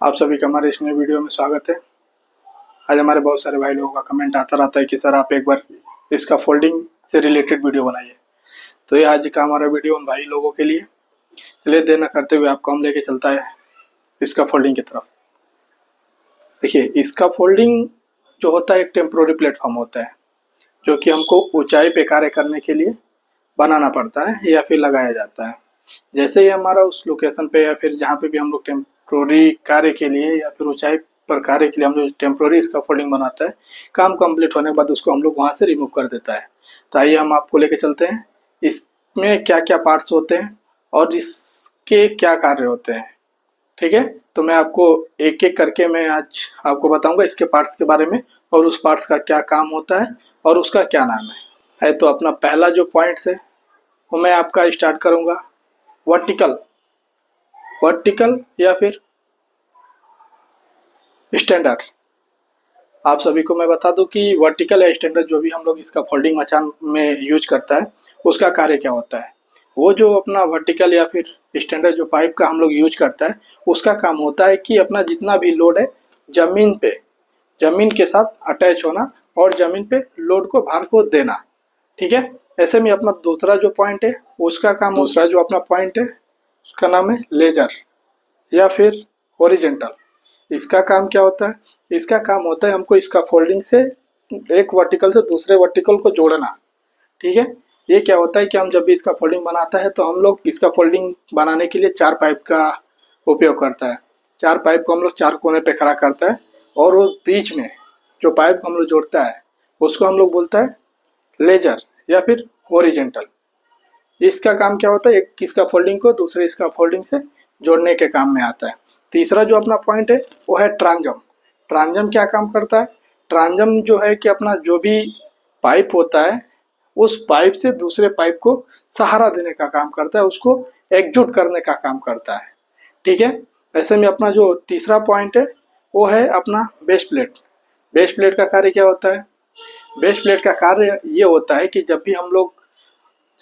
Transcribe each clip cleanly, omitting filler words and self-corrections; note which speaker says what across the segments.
Speaker 1: आप सभी का हमारे इस नए वीडियो में स्वागत है। आज हमारे बहुत सारे भाई लोगों का कमेंट आता रहता है कि सर आप एक बार इसका फोल्डिंग से रिलेटेड वीडियो बनाइए। तो ये आज का हमारा वीडियो उन भाई लोगों के लिए। चलिए देर न करते हुए आपको हम लेके चलता है इसका फोल्डिंग की तरफ। देखिए, इसका फोल्डिंग जो होता है एक टेम्पोररी प्लेटफॉर्म होता है जो कि हमको ऊंचाई पे कार्य करने के लिए बनाना पड़ता है या फिर लगाया जाता है। जैसे ही हमारा उस लोकेशन पे या फिर जहाँ पे भी हम लोग टेम्पोररी कार्य के लिए या फिर ऊंचाई पर कार्य के लिए हम लोग टेम्पोररी इसका फोल्डिंग बनाता है, काम कंप्लीट होने के बाद उसको हम लोग वहाँ से रिमूव कर देता है। तो आइए हम आपको लेके चलते हैं इसमें क्या क्या पार्ट्स होते हैं और इसके क्या कार्य होते हैं। ठीक है, तो मैं आपको एक एक करके मैं आज आपको बताऊंगा इसके पार्ट्स के बारे में और उस पार्ट्स का क्या काम होता है और उसका क्या नाम है। तो अपना पहला जो पॉइंट्स है वो मैं आपका स्टार्ट करूंगा वर्टिकल या फिर स्टैंडर्ड। आप सभी को मैं बता दूं कि वर्टिकल या स्टैंडर्ड जो भी हम लोग इसका फोल्डिंग मचान में यूज करता है उसका कार्य क्या होता है। वो जो अपना वर्टिकल या फिर स्टैंडर्ड जो पाइप का हम लोग यूज करता है उसका काम होता है कि अपना जितना भी लोड है जमीन के साथ अटैच होना और जमीन पे लोड को भार को देना। ठीक है, ऐसे में अपना दूसरा जो पॉइंट है उसका काम, दूसरा जो अपना पॉइंट है उसका नाम है लेजर या फिर हॉरिजॉन्टल। इसका काम क्या होता है? इसका काम होता है हमको इसका फोल्डिंग से एक वर्टिकल से दूसरे वर्टिकल को जोड़ना। ठीक है, ये क्या होता है कि हम जब भी इसका फोल्डिंग बनाता है तो हम लोग इसका फोल्डिंग बनाने के लिए 4 पाइप का उपयोग करता है। 4 पाइप को हम लोग 4 कोने पे खड़ा करता है और वो बीच में जो पाइप हम लोग जोड़ता है उसको हम लोग बोलता है लेजर या फिर हॉरिजॉन्टल। इसका काम क्या होता है? एक इसका फोल्डिंग को दूसरे इसका फोल्डिंग से जोड़ने के काम में आता है। तीसरा जो अपना पॉइंट है वो है ट्रांजम। ट्रांजम क्या काम करता है? ट्रांजम जो है कि अपना जो भी पाइप होता है उस पाइप से दूसरे पाइप को सहारा देने का काम करता है, उसको एकजुट करने का काम करता है। ठीक है, ऐसे में अपना जो तीसरा पॉइंट है वो है अपना बेस प्लेट। बेस प्लेट का कार्य क्या होता है? बेस प्लेट का कार्य ये होता है कि जब भी हम लोग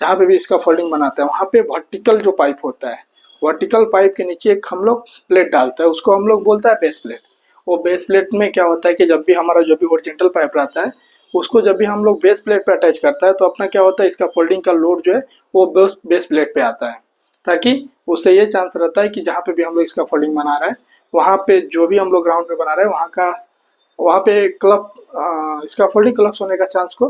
Speaker 1: जहाँ पे भी इसका फोल्डिंग बनाते हैं वहाँ पे वर्टिकल जो पाइप होता है, वर्टिकल पाइप के नीचे एक हम लोग प्लेट डालते हैं, उसको हम लोग बोलता है बेस प्लेट। वो बेस प्लेट में क्या होता है कि जब भी हमारा जो भी हॉरिजॉन्टल पाइप रहता है उसको जब भी हम लोग बेस प्लेट पे अटैच करता है तो अपना क्या होता है, इसका फोल्डिंग का लोड जो है वो बेस प्लेट पे आता है, ताकि उससे ये चांस रहता है कि जहाँ पे भी हम लोग इसका फोल्डिंग बना रहे हैं वहाँ पे जो भी हम लोग ग्राउंड पे बना रहे हैं वहाँ पे इसका फोल्डिंग क्लप्स होने का चांस को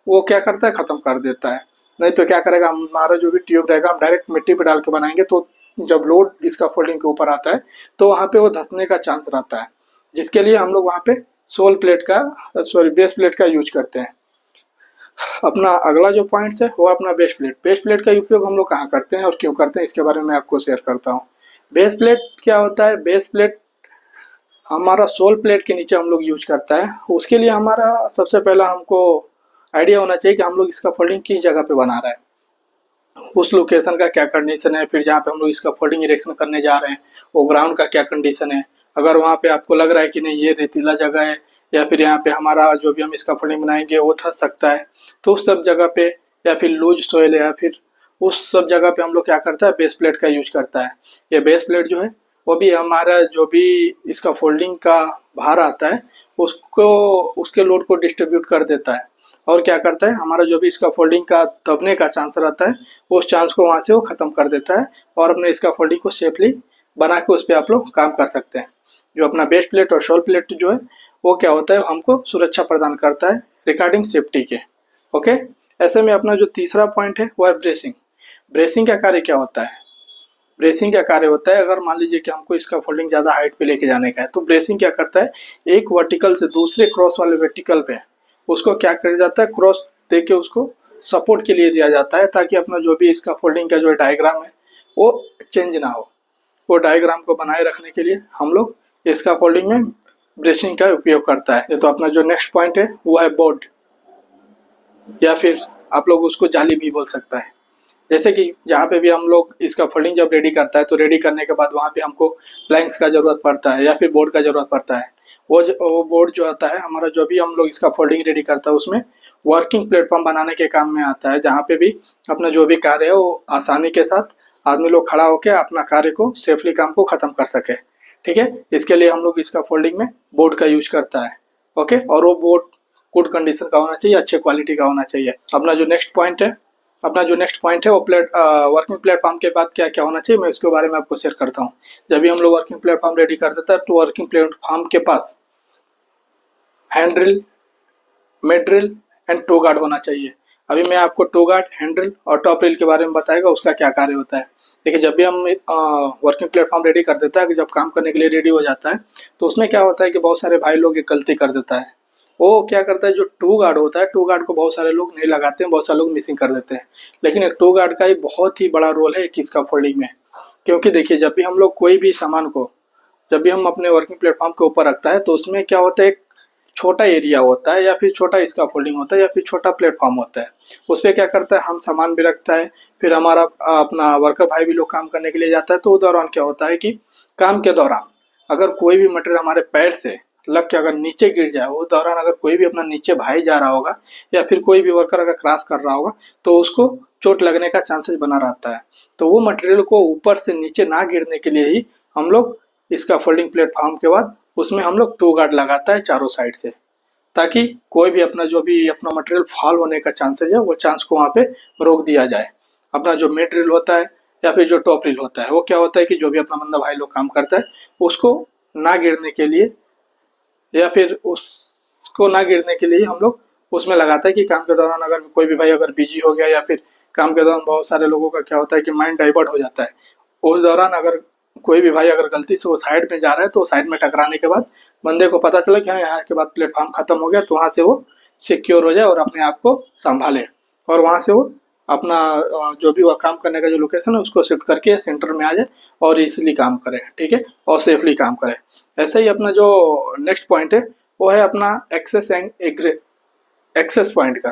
Speaker 1: वो क्या करता है, खत्म कर देता है। नहीं तो क्या करेगा, हमारा जो भी ट्यूब रहेगा हम डायरेक्ट मिट्टी पे डाल के बनाएंगे तो जब लोड इसका फोल्डिंग के ऊपर आता है तो वहाँ पे वो धंसने का चांस रहता है, जिसके लिए हम लोग वहाँ पे बेस प्लेट का यूज करते हैं। अपना अगला जो पॉइंट है वो अपना बेस प्लेट। बेस प्लेट का उपयोग हम लोग कहाँ करते हैं और क्यों करते हैं इसके बारे में आपको शेयर करता हूँ। बेस प्लेट क्या होता है? बेस प्लेट हमारा सोल प्लेट के नीचे हम लोग यूज करता है। उसके लिए हमारा सबसे पहला हमको आइडिया होना चाहिए कि हम लोग इसका फोल्डिंग किस जगह पे बना रहे हैं, उस लोकेशन का क्या कंडीशन है, फिर जहाँ पे हम लोग इसका फोल्डिंग इरेक्शन करने जा रहे हैं वो ग्राउंड का क्या कंडीशन है। अगर वहाँ पे आपको लग रहा है कि नहीं ये रेतीला जगह है या फिर यहाँ पे हमारा जो भी हम इसका फोल्डिंग बनाएंगे वो धंस सकता है, तो उस सब जगह पे या फिर लूज सोइल है या फिर उस सब जगह पे हम लोग क्या करता है, बेस प्लेट का यूज करता है। ये बेस प्लेट जो है वो भी हमारा जो भी इसका फोल्डिंग का भार आता है उसको उसके लोड को डिस्ट्रीब्यूट कर देता है और क्या करता है, हमारा जो भी इसका फोल्डिंग का दबने का चांस रहता है उस चांस को वहाँ से वो खत्म कर देता है और अपने इसका फोल्डिंग को सेफली बना के उस पर आप लोग काम कर सकते हैं। जो अपना बेस प्लेट और शोल प्लेट जो है वो क्या होता है, हमको सुरक्षा प्रदान करता है रिगार्डिंग सेफ्टी के। ओके, ऐसे में अपना जो तीसरा पॉइंट है वो है ब्रेसिंग। ब्रेसिंग का कार्य क्या होता है? ब्रेसिंग का कार्य होता है, अगर मान लीजिए कि हमको इसका फोल्डिंग ज़्यादा हाइट पे लेके जाने का है तो ब्रेसिंग क्या करता है, एक वर्टिकल से दूसरे क्रॉस वाले वर्टिकल पे उसको क्या कर जाता है, क्रॉस दे के उसको सपोर्ट के लिए दिया जाता है ताकि अपना जो भी इसका फोल्डिंग का जो डायग्राम है वो चेंज ना हो। वो डायग्राम को बनाए रखने के लिए हम लोग इसका फोल्डिंग में ब्रेसिंग का उपयोग करता है। तो अपना जो नेक्स्ट पॉइंट है वो है बोर्ड या फिर आप लोग उसको जाली भी बोल सकता है। जैसे कि जहाँ पे भी हम लोग इसका फोल्डिंग जब रेडी करता है तो रेडी करने के बाद वहाँ पे हमको प्लैंक्स का ज़रूरत पड़ता है या फिर बोर्ड का ज़रूरत पड़ता है। वो बोर्ड जो आता है हमारा जो भी हम लोग इसका फोल्डिंग रेडी करता है उसमें वर्किंग प्लेटफॉर्म बनाने के काम में आता है, जहाँ पे भी अपना जो भी कार्य है वो आसानी के साथ आदमी लोग खड़ा होकर अपना कार्य को सेफली काम को ख़त्म कर सके। ठीक है। इसके लिए हम लोग इसका फोल्डिंग में बोर्ड का यूज करता है। ओके, और वो बोर्ड गुड कंडीशन का होना चाहिए, अच्छे क्वालिटी का होना चाहिए। अपना जो नेक्स्ट पॉइंट है वो वर्किंग प्लेटफॉर्म के बाद क्या क्या होना चाहिए, मैं उसके बारे में आपको शेयर करता हूँ। जब भी हम लोग वर्किंग प्लेटफॉर्म रेडी कर देता है तो वर्किंग प्लेटफॉर्म के पास hand drill, mid drill and toe guard होना चाहिए। अभी मैं आपको टो गार्ड, हैंड ड्रिल और टॉप ड्रिल के बारे में बताएगा उसका क्या कार्य होता है। देखिए, जब भी हम वर्किंग प्लेटफॉर्म रेडी कर देता है कि जब काम करने के लिए रेडी हो जाता है तो उसमें क्या होता है कि बहुत सारे भाई लोग एक गलती कर देता है। वो क्या करता है, जो टू गार्ड होता है, टू गार्ड को बहुत सारे लोग नहीं लगाते हैं, बहुत सारे लोग मिसिंग कर देते हैं। लेकिन एक टू गार्ड का एक बहुत ही बड़ा रोल है एक इसका फोल्डिंग में। क्योंकि देखिए, जब भी हम लोग कोई भी सामान को जब भी हम अपने वर्किंग प्लेटफॉर्म के ऊपर रखता है तो उसमें क्या होता है, एक छोटा एरिया होता है या फिर छोटा इसका फोल्डिंग होता है या फिर छोटा प्लेटफॉर्म होता है। उस पर क्या करता है, हम सामान भी रखता है, फिर हमारा अपना वर्कर भाई भी लोग काम करने के लिए जाता है। तो उस दौरान क्या होता है कि काम के दौरान अगर कोई भी मटेरियल हमारे पैर से लग के अगर नीचे गिर जाए, उस दौरान अगर कोई भी अपना नीचे भाई जा रहा होगा या फिर कोई भी वर्कर अगर क्रॉस कर रहा होगा तो उसको चोट लगने का चांसेस बना रहता है। तो वो मटेरियल को ऊपर से नीचे ना गिरने के लिए ही हम लोग इसका फोल्डिंग प्लेटफॉर्म के बाद उसमें हम लोग टू गार्ड लगाता है चारों साइड से, ताकि कोई भी अपना जो भी अपना मटेरियल फॉल होने का चांसेस है वो चांस को वहाँ पे रोक दिया जाए। अपना जो मिड ड्रिल होता है या फिर जो टॉप ड्रिल होता है वो क्या होता है कि जो भी अपना बंदा भाई लोग काम करता है उसको ना गिरने के लिए या फिर उसको ना गिरने के लिए हम लोग उसमें लगाते हैं कि काम के दौरान अगर कोई भी भाई अगर बिजी हो गया या फिर काम के दौरान बहुत सारे लोगों का क्या होता है कि माइंड डाइवर्ट हो जाता है। उस दौरान अगर कोई भी भाई अगर गलती से वो साइड में जा रहा है तो साइड में टकराने के बाद बंदे को पता चला कि हाँ, यहाँ के बाद प्लेटफॉर्म खत्म हो गया, तो वहाँ से वो सिक्योर हो जाए और अपने आप को संभाले और वहाँ से वो अपना जो भी वह काम करने का जो लोकेशन है उसको शिफ्ट करके सेंटर में आ जाए और इजीली काम करे, ठीक है, और सेफली काम करे। ऐसे ही अपना जो नेक्स्ट पॉइंट है वो है अपना एक्सेस एंड एक्सेस पॉइंट का।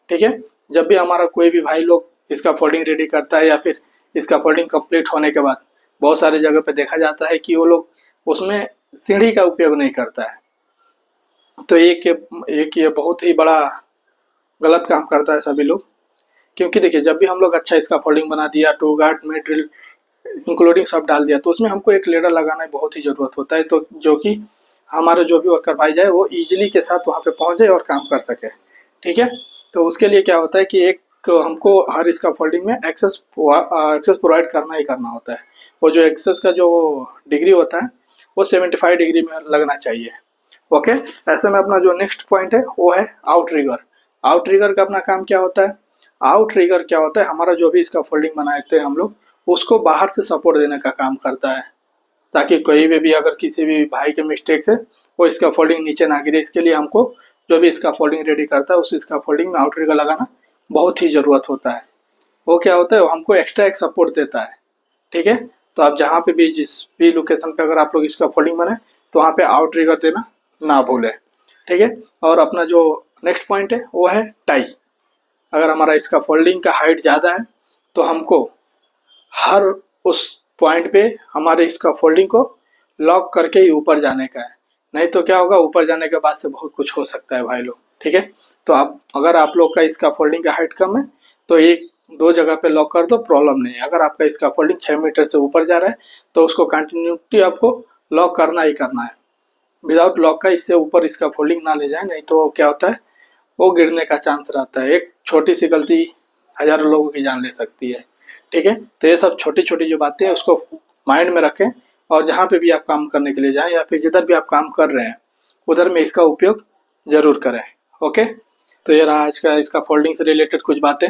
Speaker 1: ठीक है, जब भी हमारा कोई भी भाई लोग इसका फोल्डिंग रेडी करता है या फिर इसका फोल्डिंग कंप्लीट होने के बाद बहुत सारी जगह पे देखा जाता है कि वो लोग उसमें सीढ़ी का उपयोग नहीं करता है। तो एक ये बहुत ही बड़ा गलत काम करता है सभी लोग। क्योंकि देखिए, जब भी हम लोग अच्छा इसका फोल्डिंग बना दिया, टू गार्ड में ड्रिल इंक्लूडिंग सब डाल दिया, तो उसमें हमको एक लेडर लगाना बहुत ही ज़रूरत होता है, तो जो कि हमारे जो भी वर्कर भाई जाए वो इजीली के साथ वहाँ पे पहुँच जाए और काम कर सके। ठीक है, तो उसके लिए क्या होता है कि एक हमको हर इसका फोल्डिंग में एक्सेस प्रोवाइड करना ही करना होता है। वो जो एक्सेस का जो डिग्री होता है वो 75 डिग्री में लगना चाहिए। ओके, ऐसे में अपना जो नेक्स्ट पॉइंट है वो है आउट रिगर। आउट रिगर का अपना काम क्या होता है, आउट रिगर क्या होता है, हमारा जो भी इसका फोल्डिंग बनाते हैं हम लोग उसको बाहर से सपोर्ट देने का काम करता है, ताकि कोई भी अगर किसी भी भाई के मिस्टेक से वो इसका फोल्डिंग नीचे ना गिरे। इसके लिए हमको जो भी इसका फोल्डिंग रेडी करता है उस इसका फोल्डिंग में आउट रिगर लगाना बहुत ही ज़रूरत होता है। वो क्या होता है, वो हमको एक्स्ट्रा एक सपोर्ट देता है। ठीक है, तो आप जहाँ पे भी जिस भी लोकेशन पे अगर आप लोग इसका फोल्डिंग बनाए तो वहाँ पे आउट रिगर देना ना भूलें। ठीक है, और अपना जो नेक्स्ट पॉइंट है वो है टाई। अगर हमारा इसका फोल्डिंग का हाइट ज़्यादा है तो हमको हर उस पॉइंट पे हमारे इसका फोल्डिंग को लॉक करके ही ऊपर जाने का है। नहीं तो क्या होगा, ऊपर जाने के बाद से बहुत कुछ हो सकता है भाई लोग। ठीक है, तो अगर आप लोग का इसका फोल्डिंग का हाइट कम है तो एक दो जगह पे लॉक कर दो, प्रॉब्लम नहीं है। अगर आपका इसका फोल्डिंग 6 मीटर से ऊपर जा रहा है तो उसको कंटिन्यूटी आपको लॉक करना ही करना है। विदाउट लॉक का इससे ऊपर इसका फोल्डिंग ना ले जाए, नहीं तो क्या होता है वो गिरने का चांस रहता है। एक छोटी सी गलती हजारों लोगों की जान ले सकती है। ठीक है, तो ये सब छोटी छोटी जो बातें हैं उसको माइंड में रखें और जहाँ पे भी आप काम करने के लिए जाएं या फिर जिधर भी आप काम कर रहे हैं उधर में इसका उपयोग जरूर करें। ओके, तो ये रहा आज का इसका फोल्डिंग से रिलेटेड कुछ बातें।